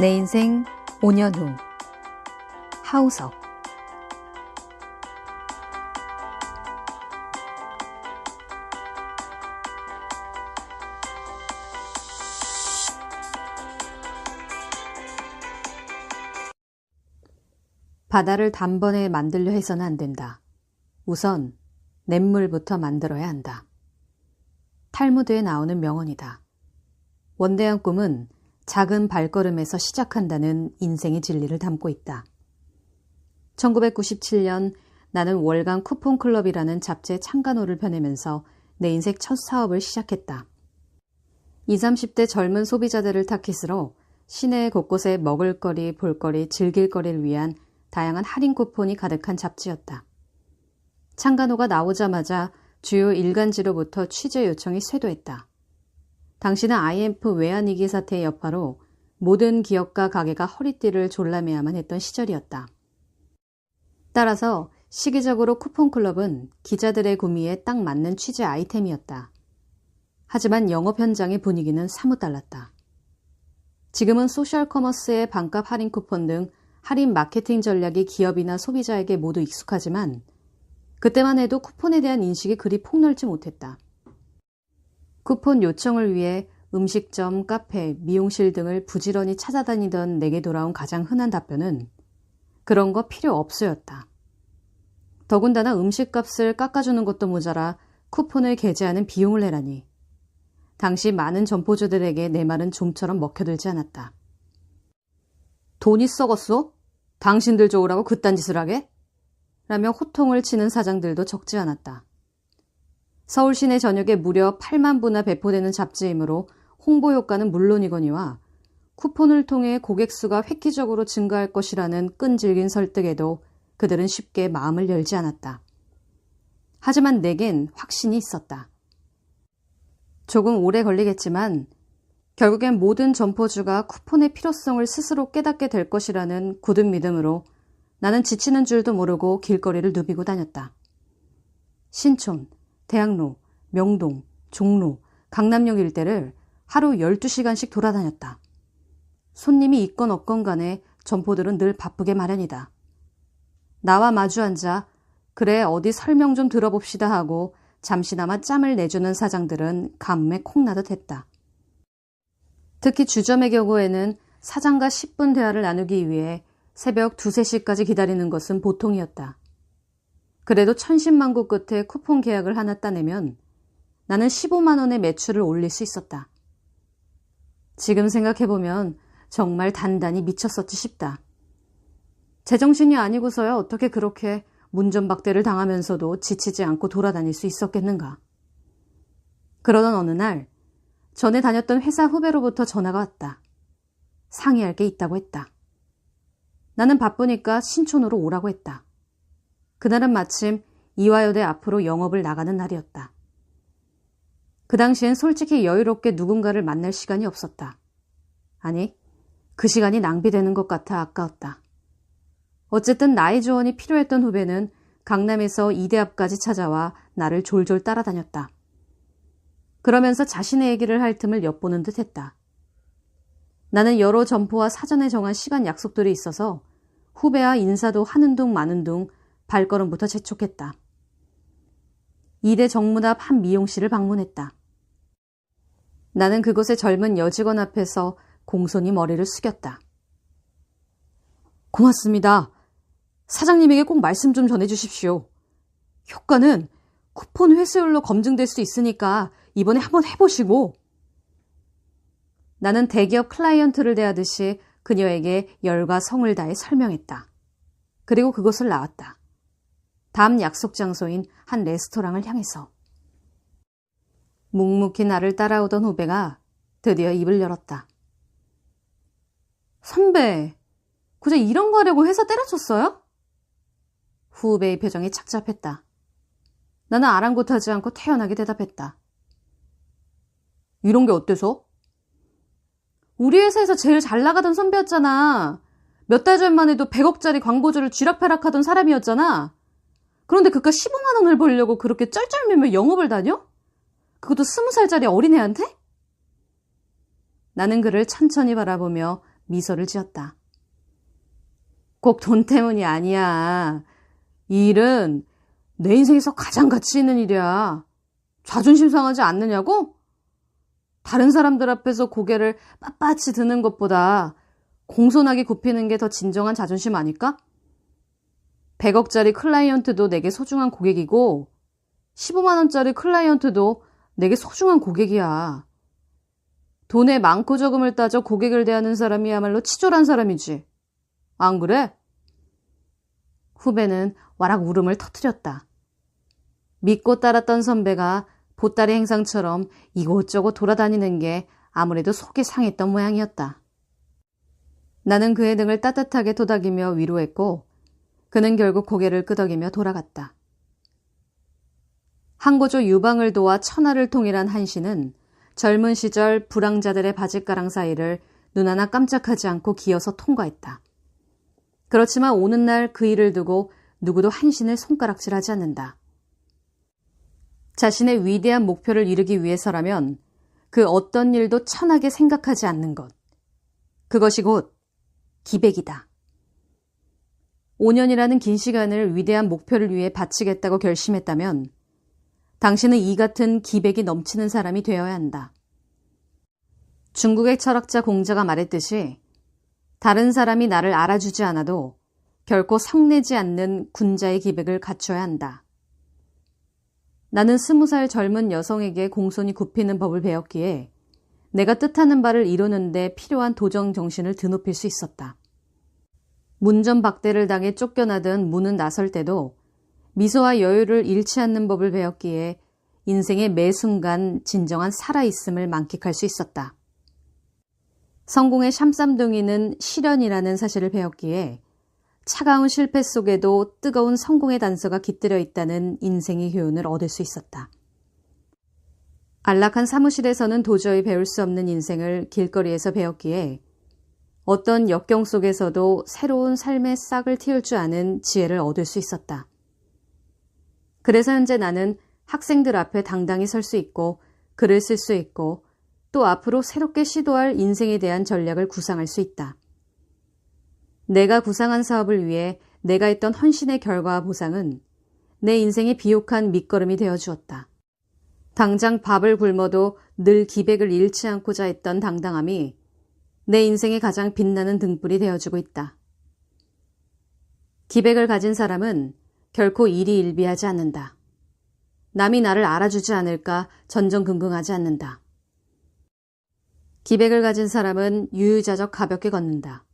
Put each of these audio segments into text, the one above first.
내 인생 5년 후 하우석. 바다를 단번에 만들려 해서는 안 된다. 우선 냇물부터 만들어야 한다. 탈무드에 나오는 명언이다. 원대한 꿈은 작은 발걸음에서 시작한다는 인생의 진리를 담고 있다. 1997년 나는 월간 쿠폰클럽이라는 잡지의 창간호를 펴내면서 내 인생 첫 사업을 시작했다. 20, 30대 젊은 소비자들을 타깃으로 시내 곳곳에 먹을거리, 볼거리, 즐길거리를 위한 다양한 할인 쿠폰이 가득한 잡지였다. 창간호가 나오자마자 주요 일간지로부터 취재 요청이 쇄도했다. 당시는 IMF 외환위기 사태의 여파로 모든 기업과 가게가 허리띠를 졸라매야만 했던 시절이었다. 따라서 시기적으로 쿠폰클럽은 기자들의 구미에 딱 맞는 취재 아이템이었다. 하지만 영업 현장의 분위기는 사뭇 달랐다. 지금은 소셜 커머스의 반값 할인 쿠폰 등 할인 마케팅 전략이 기업이나 소비자에게 모두 익숙하지만 그때만 해도 쿠폰에 대한 인식이 그리 폭넓지 못했다. 쿠폰 요청을 위해 음식점, 카페, 미용실 등을 부지런히 찾아다니던 내게 돌아온 가장 흔한 답변은 그런 거 필요 없어였다. 더군다나 음식값을 깎아주는 것도 모자라 쿠폰을 게재하는 비용을 내라니. 당시 많은 점포주들에게 내 말은 좀처럼 먹혀들지 않았다. 돈이 썩었어? 당신들 좋으라고 그딴 짓을 하게? 라며 호통을 치는 사장들도 적지 않았다. 서울 시내 전역에 무려 8만 부나 배포되는 잡지이므로 홍보 효과는 물론이거니와 쿠폰을 통해 고객 수가 획기적으로 증가할 것이라는 끈질긴 설득에도 그들은 쉽게 마음을 열지 않았다. 하지만 내겐 확신이 있었다. 조금 오래 걸리겠지만 결국엔 모든 점포주가 쿠폰의 필요성을 스스로 깨닫게 될 것이라는 굳은 믿음으로 나는 지치는 줄도 모르고 길거리를 누비고 다녔다. 신촌, 대학로, 명동, 종로, 강남역 일대를 하루 12시간씩 돌아다녔다. 손님이 있건 없건 간에 점포들은 늘 바쁘게 마련이다. 나와 마주 앉아 그래 어디 설명 좀 들어봅시다 하고 잠시나마 짬을 내주는 사장들은 가뭄에 콩나듯 했다. 특히 주점의 경우에는 사장과 10분 대화를 나누기 위해 새벽 2, 3시까지 기다리는 것은 보통이었다. 그래도 천신만고 끝에 쿠폰 계약을 하나 따내면 나는 15만 원의 매출을 올릴 수 있었다. 지금 생각해보면 정말 단단히 미쳤었지 싶다. 제정신이 아니고서야 어떻게 그렇게 문전박대를 당하면서도 지치지 않고 돌아다닐 수 있었겠는가. 그러던 어느 날 전에 다녔던 회사 후배로부터 전화가 왔다. 상의할 게 있다고 했다. 나는 바쁘니까 신촌으로 오라고 했다. 그날은 마침 이화여대 앞으로 영업을 나가는 날이었다. 그 당시엔 솔직히 여유롭게 누군가를 만날 시간이 없었다. 아니, 그 시간이 낭비되는 것 같아 아까웠다. 어쨌든 나의 조언이 필요했던 후배는 강남에서 이대 앞까지 찾아와 나를 졸졸 따라다녔다. 그러면서 자신의 얘기를 할 틈을 엿보는 듯 했다. 나는 여러 점포와 사전에 정한 시간 약속들이 있어서 후배와 인사도 하는 둥 마는 둥 발걸음부터 재촉했다. 이대 정문 앞 한 미용실을 방문했다. 나는 그곳의 젊은 여직원 앞에서 공손히 머리를 숙였다. 고맙습니다. 사장님에게 꼭 말씀 좀 전해주십시오. 효과는 쿠폰 회수율로 검증될 수 있으니까 이번에 한번 해보시고. 나는 대기업 클라이언트를 대하듯이 그녀에게 열과 성을 다해 설명했다. 그리고 그곳을 나왔다. 다음 약속 장소인 한 레스토랑을 향해서. 묵묵히 나를 따라오던 후배가 드디어 입을 열었다. 선배, 그저 이런 거 하려고 회사 때려쳤어요? 후배의 표정이 착잡했다. 나는 아랑곳하지 않고 태연하게 대답했다. 이런 게 어때서? 우리 회사에서 제일 잘 나가던 선배였잖아. 몇 달 전만 해도 100억짜리 광고주를 쥐락펴락하던 사람이었잖아. 그런데 그깟 15만 원을 벌려고 그렇게 쩔쩔매며 영업을 다녀? 그것도 20살짜리 어린애한테? 나는 그를 천천히 바라보며 미소를 지었다. 꼭 돈 때문이 아니야. 이 일은 내 인생에서 가장 가치 있는 일이야. 자존심 상하지 않느냐고? 다른 사람들 앞에서 고개를 빳빳이 드는 것보다 공손하게 굽히는 게 더 진정한 자존심 아닐까? 100억짜리 클라이언트도 내게 소중한 고객이고 15만 원짜리 클라이언트도 내게 소중한 고객이야. 돈의 많고 적음을 따져 고객을 대하는 사람이야말로 치졸한 사람이지. 안 그래? 후배는 와락 울음을 터뜨렸다. 믿고 따랐던 선배가 보따리 행상처럼 이곳저곳 돌아다니는 게 아무래도 속이 상했던 모양이었다. 나는 그의 등을 따뜻하게 토닥이며 위로했고 그는 결국 고개를 끄덕이며 돌아갔다. 항고조 유방을 도와 천하를 통일한 한씨는 젊은 시절 불황자들의 바짓가랑 사이를 눈 하나 깜짝하지 않고 기어서 통과했다. 그렇지만 오는 날 그 일을 두고 누구도 한신을 손가락질하지 않는다. 자신의 위대한 목표를 이루기 위해서라면 그 어떤 일도 천하게 생각하지 않는 것. 그것이 곧 기백이다. 5년이라는 긴 시간을 위대한 목표를 위해 바치겠다고 결심했다면 당신은 이 같은 기백이 넘치는 사람이 되어야 한다. 중국의 철학자 공자가 말했듯이 다른 사람이 나를 알아주지 않아도 결코 성내지 않는 군자의 기백을 갖춰야 한다. 나는 20살 젊은 여성에게 공손히 굽히는 법을 배웠기에 내가 뜻하는 바를 이루는 데 필요한 도정 정신을 드높일 수 있었다. 문전박대를 당해 쫓겨나던 문은 나설 때도 미소와 여유를 잃지 않는 법을 배웠기에 인생의 매 순간 진정한 살아있음을 만끽할 수 있었다. 성공의 샴쌈둥이는 시련이라는 사실을 배웠기에 차가운 실패 속에도 뜨거운 성공의 단서가 깃들여 있다는 인생의 교훈을 얻을 수 있었다. 안락한 사무실에서는 도저히 배울 수 없는 인생을 길거리에서 배웠기에 어떤 역경 속에서도 새로운 삶의 싹을 틔울 줄 아는 지혜를 얻을 수 있었다. 그래서 현재 나는 학생들 앞에 당당히 설 수 있고 글을 쓸 수 있고 또 앞으로 새롭게 시도할 인생에 대한 전략을 구상할 수 있다. 내가 구상한 사업을 위해 내가 했던 헌신의 결과와 보상은 내 인생의 비옥한 밑거름이 되어 주었다. 당장 밥을 굶어도 늘 기백을 잃지 않고자 했던 당당함이 내 인생의 가장 빛나는 등불이 되어주고 있다. 기백을 가진 사람은 결코 일이 일비하지 않는다. 남이 나를 알아주지 않을까 전전긍긍하지 않는다. 기백을 가진 사람은 유유자적 가볍게 걷는다.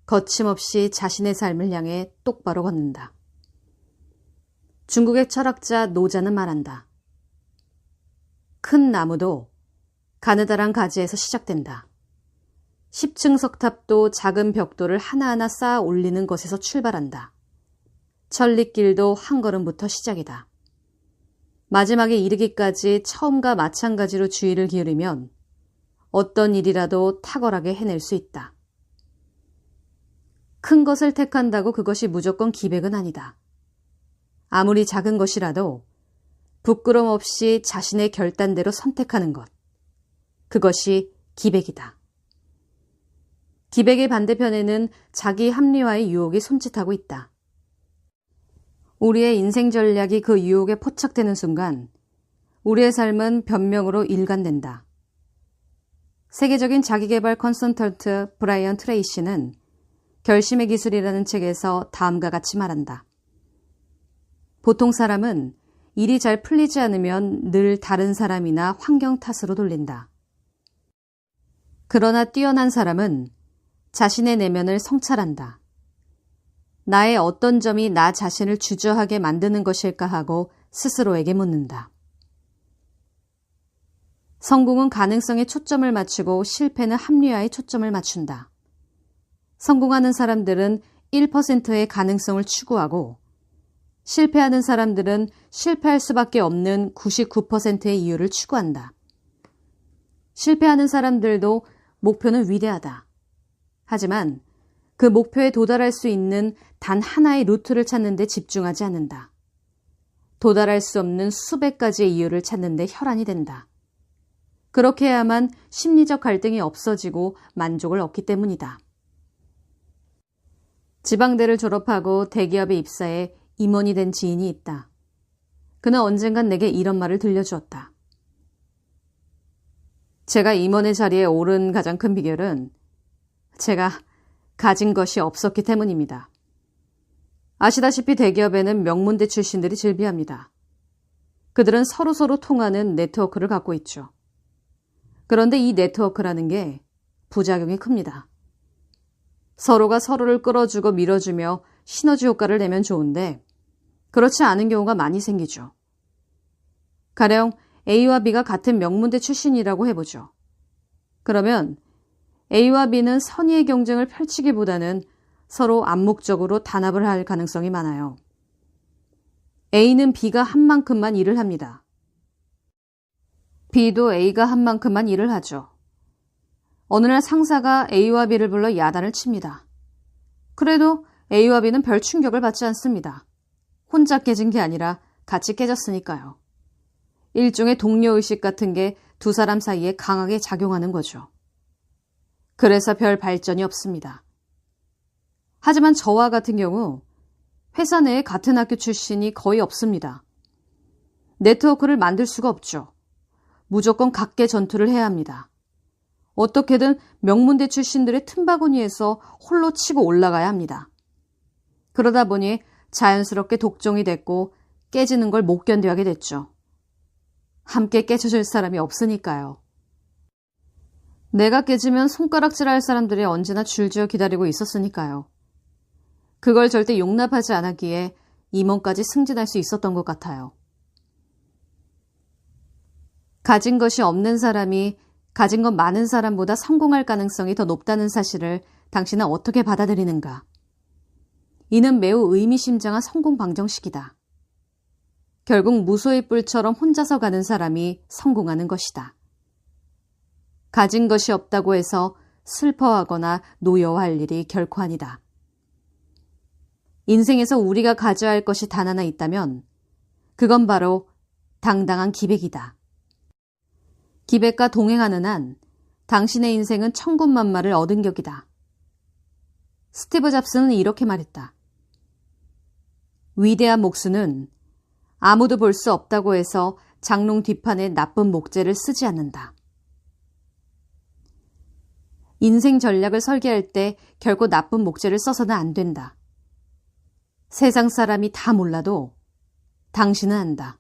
거침없이 자신의 삶을 향해 똑바로 걷는다. 중국의 철학자 노자는 말한다. 큰 나무도 가느다란 가지에서 시작된다. 10층 석탑도 작은 벽돌을 하나하나 쌓아 올리는 것에서 출발한다. 천리길도 한 걸음부터 시작이다. 마지막에 이르기까지 처음과 마찬가지로 주의를 기울이면 어떤 일이라도 탁월하게 해낼 수 있다. 큰 것을 택한다고 그것이 무조건 기백은 아니다. 아무리 작은 것이라도 부끄럼 없이 자신의 결단대로 선택하는 것. 그것이 기백이다. 기백의 반대편에는 자기 합리화의 유혹이 손짓하고 있다. 우리의 인생 전략이 그 유혹에 포착되는 순간 우리의 삶은 변명으로 일관된다. 세계적인 자기개발 컨설턴트 브라이언 트레이시는 결심의 기술이라는 책에서 다음과 같이 말한다. 보통 사람은 일이 잘 풀리지 않으면 늘 다른 사람이나 환경 탓으로 돌린다. 그러나 뛰어난 사람은 자신의 내면을 성찰한다. 나의 어떤 점이 나 자신을 주저하게 만드는 것일까 하고 스스로에게 묻는다. 성공은 가능성에 초점을 맞추고 실패는 합리화에 초점을 맞춘다. 성공하는 사람들은 1%의 가능성을 추구하고 실패하는 사람들은 실패할 수밖에 없는 99%의 이유를 추구한다. 실패하는 사람들도 목표는 위대하다. 하지만 그 목표에 도달할 수 있는 단 하나의 루트를 찾는 데 집중하지 않는다. 도달할 수 없는 수백 가지의 이유를 찾는 데 혈안이 된다. 그렇게 해야만 심리적 갈등이 없어지고 만족을 얻기 때문이다. 지방대를 졸업하고 대기업에 입사해 임원이 된 지인이 있다. 그는 언젠간 내게 이런 말을 들려주었다. 제가 임원의 자리에 오른 가장 큰 비결은 제가 가진 것이 없었기 때문입니다. 아시다시피 대기업에는 명문대 출신들이 즐비합니다. 그들은 서로서로 통하는 네트워크를 갖고 있죠. 그런데 이 네트워크라는 게 부작용이 큽니다. 서로가 서로를 끌어주고 밀어주며 시너지 효과를 내면 좋은데 그렇지 않은 경우가 많이 생기죠. 가령 A와 B가 같은 명문대 출신이라고 해보죠. 그러면 A와 B는 선의의 경쟁을 펼치기보다는 서로 암묵적으로 단합을 할 가능성이 많아요. A는 B가 한 만큼만 일을 합니다. B도 A가 한 만큼만 일을 하죠. 어느 날 상사가 A와 B를 불러 야단을 칩니다. 그래도 A와 B는 별 충격을 받지 않습니다. 혼자 깨진 게 아니라 같이 깨졌으니까요. 일종의 동료의식 같은 게 두 사람 사이에 강하게 작용하는 거죠. 그래서 별 발전이 없습니다. 하지만 저와 같은 경우 회사 내에 같은 학교 출신이 거의 없습니다. 네트워크를 만들 수가 없죠. 무조건 각계 전투를 해야 합니다. 어떻게든 명문대 출신들의 틈바구니에서 홀로 치고 올라가야 합니다. 그러다 보니 자연스럽게 독종이 됐고 깨지는 걸 못 견뎌하게 됐죠. 함께 깨쳐줄 사람이 없으니까요. 내가 깨지면 손가락질할 사람들이 언제나 줄지어 기다리고 있었으니까요. 그걸 절대 용납하지 않았기에 임원까지 승진할 수 있었던 것 같아요. 가진 것이 없는 사람이 가진 것 많은 사람보다 성공할 가능성이 더 높다는 사실을 당신은 어떻게 받아들이는가? 이는 매우 의미심장한 성공 방정식이다. 결국 무소의 뿔처럼 혼자서 가는 사람이 성공하는 것이다. 가진 것이 없다고 해서 슬퍼하거나 노여워할 일이 결코 아니다. 인생에서 우리가 가져야 할 것이 단 하나 있다면 그건 바로 당당한 기백이다. 기백과 동행하는 한 당신의 인생은 천군만마를 얻은 격이다. 스티브 잡스는 이렇게 말했다. 위대한 목수는 아무도 볼 수 없다고 해서 장롱 뒷판에 나쁜 목재를 쓰지 않는다. 인생 전략을 설계할 때 결코 나쁜 목재를 써서는 안 된다. 세상 사람이 다 몰라도 당신은 안다.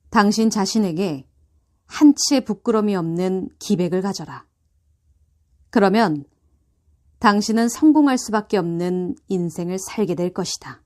당신 자신에게 한치의 부끄러움이 없는 기백을 가져라. 그러면 당신은 성공할 수밖에 없는 인생을 살게 될 것이다.